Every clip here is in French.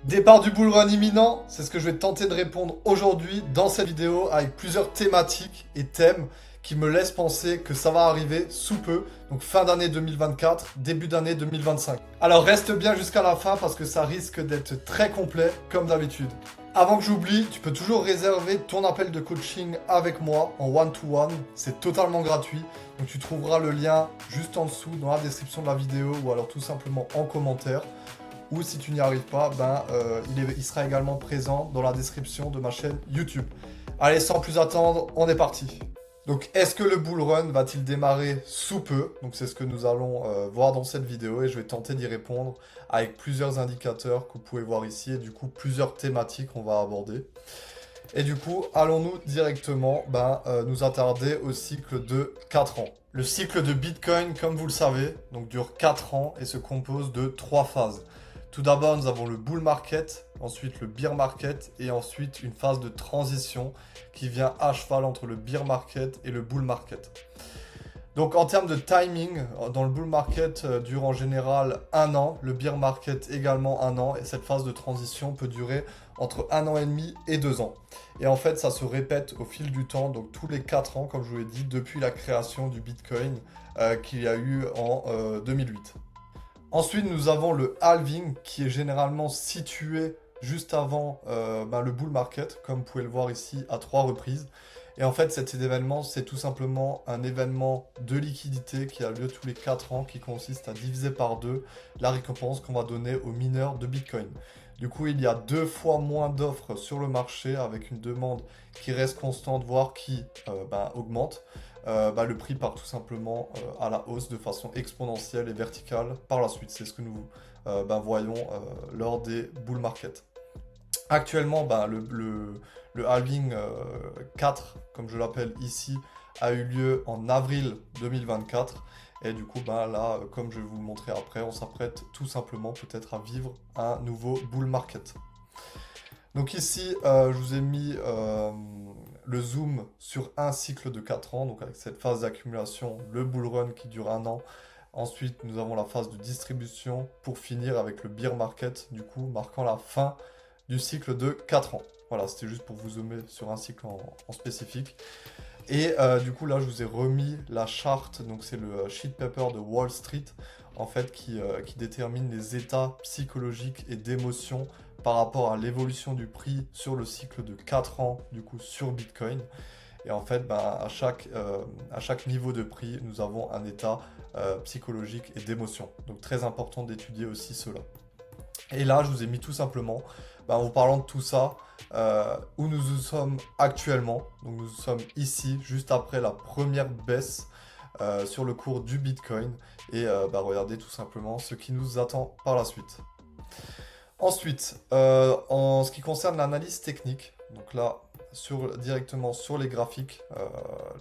Départ du bull run imminent, c'est ce que je vais tenter de répondre aujourd'hui dans cette vidéo avec plusieurs thématiques et thèmes qui me laissent penser que ça va arriver sous peu, donc fin d'année 2024, début d'année 2025. Alors reste bien jusqu'à la fin parce que ça risque d'être très complet comme d'habitude. Avant que j'oublie, tu peux toujours réserver ton appel de coaching avec moi en one-to-one, c'est totalement gratuit, donc tu trouveras le lien juste en dessous dans la description de la vidéo ou alors tout simplement en commentaire. Ou si tu n'y arrives pas, il sera également présent dans la description de ma chaîne YouTube. Allez, sans plus attendre, on est parti. Donc, est-ce que le bull run va-t-il démarrer sous peu? Donc, c'est ce que nous allons voir dans cette vidéo et je vais tenter d'y répondre avec plusieurs indicateurs que vous pouvez voir ici et du coup, plusieurs thématiques qu'on va aborder. Et du coup, allons-nous directement nous attarder au cycle de 4 ans. Le cycle de Bitcoin, comme vous le savez, donc dure 4 ans et se compose de 3 phases. Tout d'abord, nous avons le bull market, ensuite le bear market et ensuite une phase de transition qui vient à cheval entre le bear market et le bull market. Donc en termes de timing, dans le bull market dure en général 1 an, le bear market également 1 an et cette phase de transition peut durer entre 1 an et demi et 2 ans. Et en fait, ça se répète au fil du temps, donc tous les 4 ans, comme je vous l'ai dit, depuis la création du Bitcoin qu'il y a eu en 2008. Ensuite, nous avons le halving qui est généralement situé juste avant le bull market, comme vous pouvez le voir ici à 3 reprises. Et en fait, cet événement, c'est tout simplement un événement de liquidité qui a lieu tous les 4 ans, qui consiste à diviser par 2 la récompense qu'on va donner aux mineurs de Bitcoin. Du coup, il y a 2 fois moins d'offres sur le marché avec une demande qui reste constante, voire qui augmente. Le prix part tout simplement à la hausse de façon exponentielle et verticale par la suite. C'est ce que nous voyons lors des bull market. Actuellement, le halving 4, comme je l'appelle ici, a eu lieu en avril 2024. Et du coup, là, comme je vais vous le montrer après, on s'apprête tout simplement peut-être à vivre un nouveau bull market. Donc ici, je vous ai mis le zoom sur un cycle de 4 ans, donc avec cette phase d'accumulation, le bull run qui dure 1 an. Ensuite, nous avons la phase de distribution pour finir avec le bear market, du coup, marquant la fin du cycle de 4 ans. Voilà, c'était juste pour vous zoomer sur un cycle en spécifique. Et du coup, là, je vous ai remis la charte, donc c'est le sheet paper de Wall Street, en fait, qui détermine les états psychologiques et d'émotion par rapport à l'évolution du prix sur le cycle de 4 ans, du coup, sur Bitcoin. Et en fait, à chaque niveau de prix, nous avons un état psychologique et d'émotion. Donc, très important d'étudier aussi cela. Et là, je vous ai mis tout simplement, en vous parlant de tout ça, où nous sommes actuellement. Donc nous sommes ici, juste après la première baisse sur le cours du Bitcoin. Et regardez tout simplement ce qui nous attend par la suite. Ensuite, en ce qui concerne l'analyse technique, donc là, directement sur les graphiques,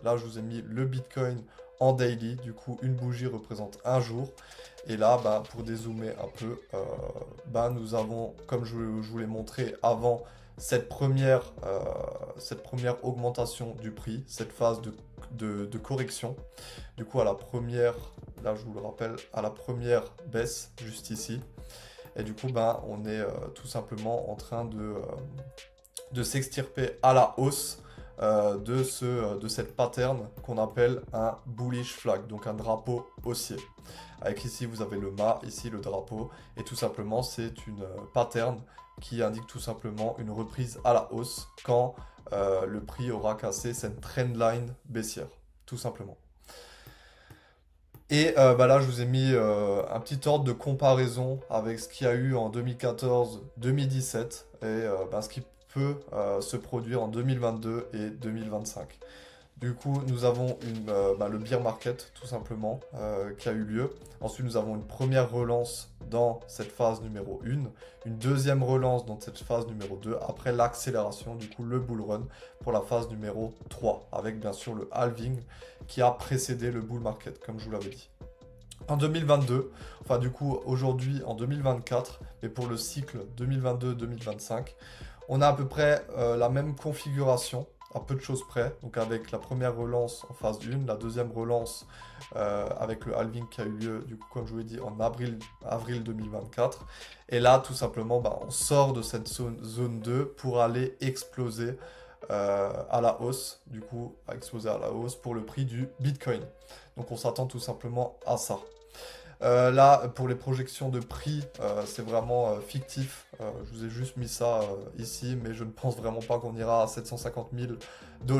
là je vous ai mis le Bitcoin en daily, du coup une bougie représente un jour. Et là, pour dézoomer un peu, nous avons, comme je vous l'ai montré avant, cette première augmentation du prix, cette phase de correction. Du coup, à la première, là je vous le rappelle, à la première baisse, juste ici. Et du coup, on est tout simplement en train de s'extirper à la hausse de cette pattern qu'on appelle un bullish flag, donc un drapeau haussier. Avec ici, vous avez le mât, ici le drapeau, et tout simplement, c'est une pattern qui indique tout simplement une reprise à la hausse quand le prix aura cassé cette trendline baissière, tout simplement. Et là, je vous ai mis un petit ordre de comparaison avec ce qu'il y a eu en 2014-2017 et ce qui peut se produire en 2022 et 2025. Du coup, nous avons le bear market, tout simplement, qui a eu lieu. Ensuite, nous avons une première relance dans cette phase numéro 1, une deuxième relance dans cette phase numéro 2, après l'accélération, du coup, le bull run pour la phase numéro 3, avec bien sûr le halving qui a précédé le bull market, comme je vous l'avais dit. En 2022, enfin du coup aujourd'hui en 2024, mais pour le cycle 2022-2025, on a à peu près la même configuration à peu de choses près. Donc avec la première relance en phase 1, la deuxième relance avec le halving qui a eu lieu, du coup, comme je vous l'ai dit, en avril 2024. Et là, tout simplement, bah, on sort de cette zone 2 pour aller exploser à la hausse, du coup, à exploser à la hausse pour le prix du Bitcoin. Donc on s'attend tout simplement à ça. Là, pour les projections de prix, c'est vraiment fictif. Je vous ai juste mis ça ici, mais je ne pense vraiment pas qu'on ira à 750 000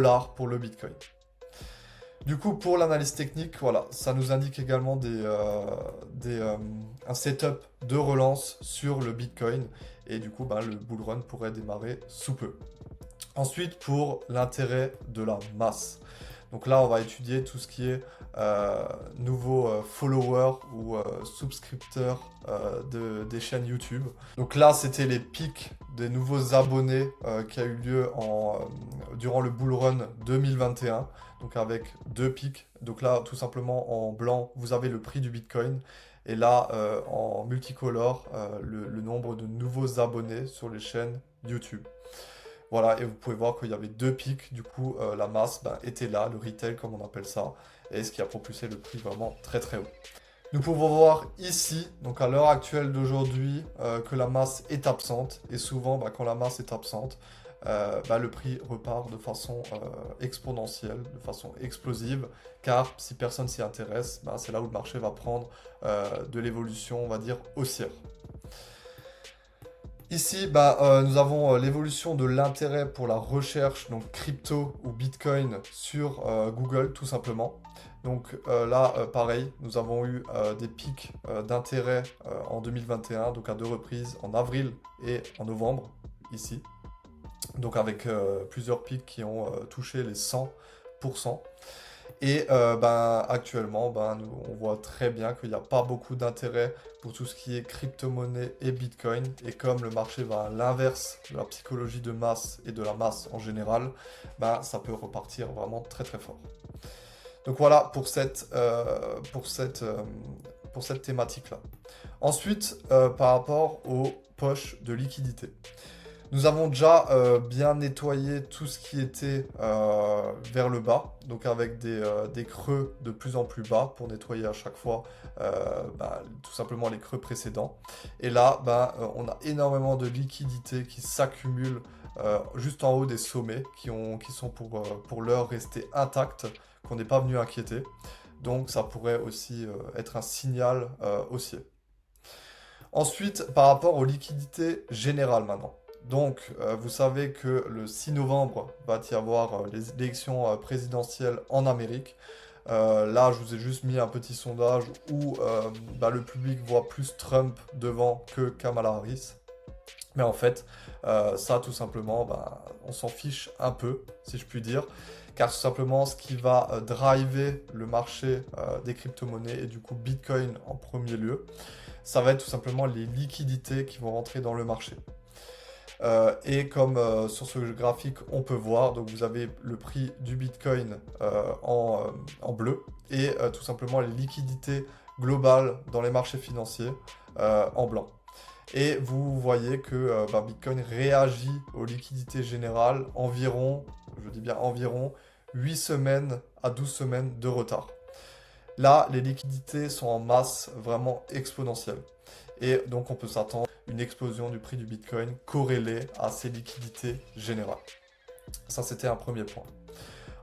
$ pour le Bitcoin. Du coup, pour l'analyse technique, voilà, ça nous indique également un setup de relance sur le Bitcoin. Et du coup, bah, le bull run pourrait démarrer sous peu. Ensuite, pour l'intérêt de la masse. Donc là, on va étudier tout ce qui est nouveaux followers ou subscripteurs des chaînes YouTube. Donc là, c'était les pics des nouveaux abonnés qui a eu lieu durant le bull run 2021. Donc avec 2 pics. Donc là, tout simplement en blanc, vous avez le prix du Bitcoin. Et là, en multicolore, le nombre de nouveaux abonnés sur les chaînes YouTube. Voilà, et vous pouvez voir qu'il y avait 2 pics, du coup la masse était là, le retail comme on appelle ça, et ce qui a propulsé le prix vraiment très très haut. Nous pouvons voir ici, donc à l'heure actuelle d'aujourd'hui, que la masse est absente, et souvent quand la masse est absente, le prix repart de façon exponentielle, de façon explosive, car si personne s'y intéresse, c'est là où le marché va prendre de l'évolution, on va dire, haussière. Ici, nous avons l'évolution de l'intérêt pour la recherche, donc crypto ou Bitcoin sur Google, tout simplement. Donc là, pareil, nous avons eu des pics d'intérêt en 2021, donc à 2 reprises, en avril et en novembre, ici. Donc avec plusieurs pics qui ont touché les 100%. Et actuellement, on voit très bien qu'il n'y a pas beaucoup d'intérêt pour tout ce qui est crypto-monnaie et Bitcoin. Et comme le marché va à l'inverse de la psychologie de masse et de la masse en général, ça peut repartir vraiment très très fort. Donc voilà pour cette thématique-là. Ensuite, par rapport aux poches de liquidité. Nous avons déjà bien nettoyé tout ce qui était vers le bas, donc avec des creux de plus en plus bas pour nettoyer à chaque fois tout simplement les creux précédents. Et là, on a énormément de liquidités qui s'accumulent juste en haut des sommets, qui sont pour l'heure restés intacts, qu'on n'est pas venu inquiéter. Donc ça pourrait aussi être un signal haussier. Ensuite, par rapport aux liquidités générales maintenant. Donc, vous savez que le 6 novembre va y avoir les élections présidentielles en Amérique. Là, je vous ai juste mis un petit sondage où le public voit plus Trump devant que Kamala Harris. Mais en fait, ça, tout simplement, on s'en fiche un peu, si je puis dire. Car tout simplement, ce qui va driver le marché des crypto-monnaies et du coup Bitcoin en premier lieu, ça va être tout simplement les liquidités qui vont rentrer dans le marché. Et comme sur ce graphique on peut voir, donc vous avez le prix du Bitcoin en bleu et tout simplement les liquidités globales dans les marchés financiers en blanc. Et vous voyez que Bitcoin réagit aux liquidités générales environ, je dis bien environ, 8 semaines à 12 semaines de retard. Là, les liquidités sont en masse vraiment exponentielle. Et donc on peut s'attendre à une explosion du prix du Bitcoin corrélée à ces liquidités générales. Ça, c'était un premier point.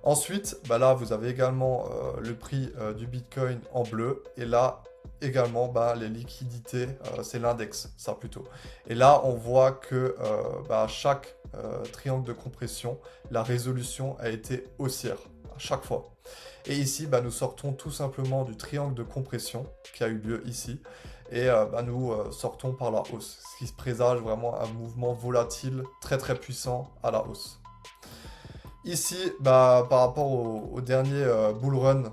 Ensuite, là, vous avez également le prix du Bitcoin en bleu. Et là, également, les liquidités, c'est l'index, ça plutôt. Et là, on voit que à chaque triangle de compression, la résolution a été haussière, à chaque fois. Et ici, nous sortons tout simplement du triangle de compression qui a eu lieu ici. Et nous sortons par la hausse, ce qui se présage vraiment un mouvement volatile très très puissant à la hausse. Ici, par rapport au dernier bull run,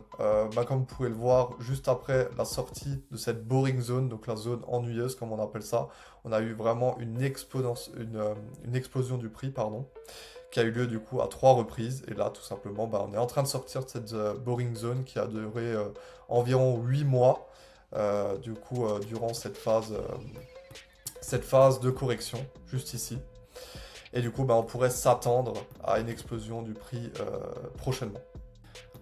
comme vous pouvez le voir, juste après la sortie de cette boring zone, donc la zone ennuyeuse comme on appelle ça, on a eu vraiment une explosion du prix, qui a eu lieu du coup à 3 reprises. Et là, tout simplement, on est en train de sortir de cette boring zone qui a duré environ 8 mois, durant cette phase de correction, juste ici. Et du coup, on pourrait s'attendre à une explosion du prix prochainement.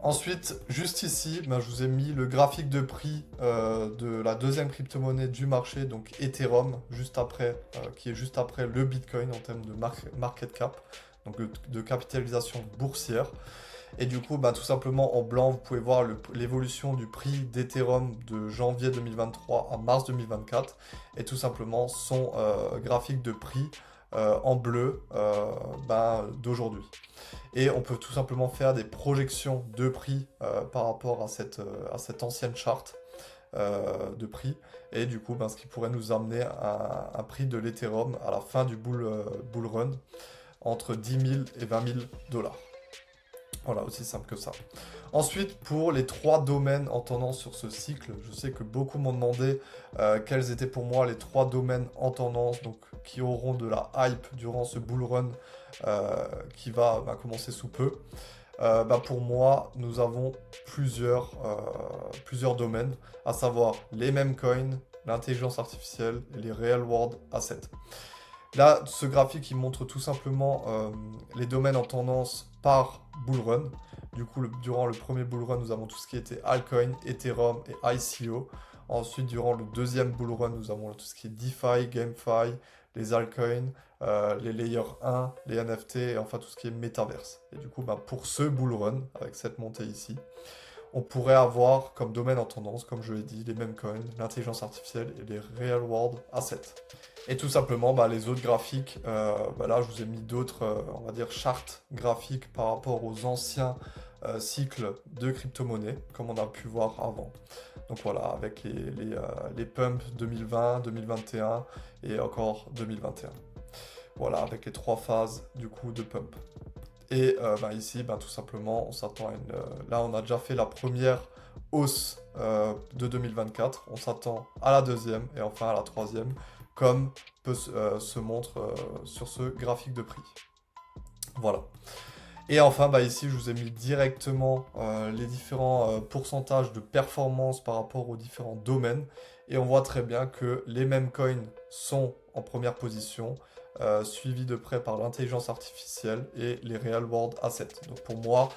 Ensuite, juste ici, je vous ai mis le graphique de prix de la deuxième crypto-monnaie du marché, donc Ethereum, juste après, qui est juste après le Bitcoin en termes de market cap, donc de capitalisation boursière. Et du coup, tout simplement en blanc, vous pouvez voir l'évolution du prix d'Ethereum de janvier 2023 à mars 2024, et tout simplement son graphique de prix en bleu d'aujourd'hui. Et on peut tout simplement faire des projections de prix par rapport à cette ancienne charte de prix. Et du coup, ce qui pourrait nous amener à un prix de l'Ethereum à la fin du bull run entre 10 000 et 20 000 dollars. Voilà, aussi simple que ça. Ensuite, pour les 3 domaines en tendance sur ce cycle, je sais que beaucoup m'ont demandé quels étaient pour moi les 3 domaines en tendance, donc qui auront de la hype durant ce bull run qui va commencer sous peu. Pour moi, nous avons plusieurs domaines, à savoir les meme coins, l'intelligence artificielle et les real world assets. Là, ce graphique, il montre tout simplement les domaines en tendance par bull run. Du coup, durant le premier bull run, nous avons tout ce qui était altcoin, Ethereum et ICO. Ensuite, durant le deuxième bull run, nous avons tout ce qui est DeFi, GameFi, les altcoins, les Layer 1, les NFT et enfin tout ce qui est Metaverse. Et du coup, pour ce bull run, avec cette montée ici, on pourrait avoir comme domaine en tendance, comme je l'ai dit, les meme coins, l'intelligence artificielle et les real world assets. Et tout simplement, les autres graphiques, là je vous ai mis d'autres, on va dire, charts graphiques par rapport aux anciens cycles de crypto-monnaie, comme on a pu voir avant. Donc voilà, avec les pumps 2020, 2021 et encore 2021. Voilà, avec les 3 phases du coup de pump. Et ici, tout simplement, on s'attend à une... là, on a déjà fait la première hausse de 2024. On s'attend à la deuxième et enfin à la troisième, comme se montre sur ce graphique de prix. Voilà. Et enfin, ici, je vous ai mis directement les différents pourcentages de performance par rapport aux différents domaines. Et on voit très bien que les meme coins sont en première position, suivis de près par l'intelligence artificielle et les real world assets. Donc pour moi,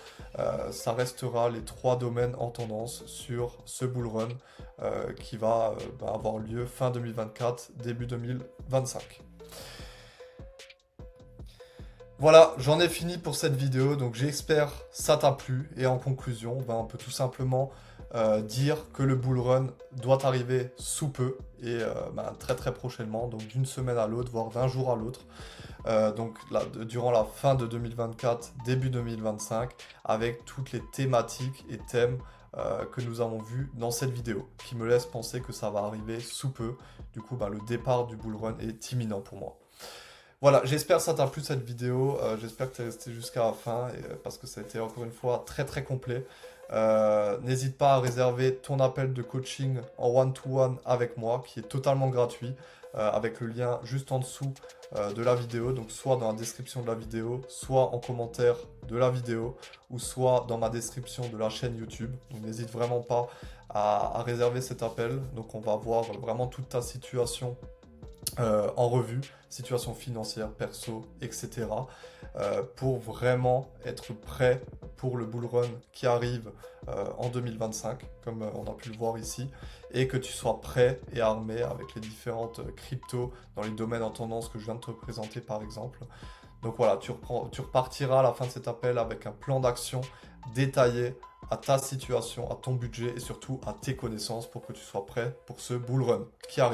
ça restera les 3 domaines en tendance sur ce bull run qui va avoir lieu fin 2024, début 2025. Voilà, j'en ai fini pour cette vidéo, donc j'espère ça t'a plu. Et en conclusion, on peut tout simplement dire que le bull run doit arriver sous peu et très très prochainement, donc d'une semaine à l'autre, voire d'un jour à l'autre. Donc là, durant la fin de 2024, début 2025, avec toutes les thématiques et thèmes que nous avons vus dans cette vidéo, qui me laissent penser que ça va arriver sous peu. Du coup, le départ du bull run est imminent pour moi. Voilà, j'espère que ça t'a plu cette vidéo, j'espère que tu es resté jusqu'à la fin, parce que ça a été encore une fois très très complet. N'hésite pas à réserver ton appel de coaching en one-to-one avec moi, qui est totalement gratuit, avec le lien juste en dessous de la vidéo, donc soit dans la description de la vidéo, soit en commentaire de la vidéo, ou soit dans ma description de la chaîne YouTube. Donc n'hésite vraiment pas à réserver cet appel, donc on va voir vraiment toute ta situation en revue, situation financière, perso, etc. Pour vraiment être prêt pour le bull run qui arrive en 2025, comme on a pu le voir ici, et que tu sois prêt et armé avec les différentes cryptos dans les domaines en tendance que je viens de te présenter par exemple. Donc voilà, tu repartiras à la fin de cet appel avec un plan d'action détaillé à ta situation, à ton budget et surtout à tes connaissances pour que tu sois prêt pour ce bull run qui arrive.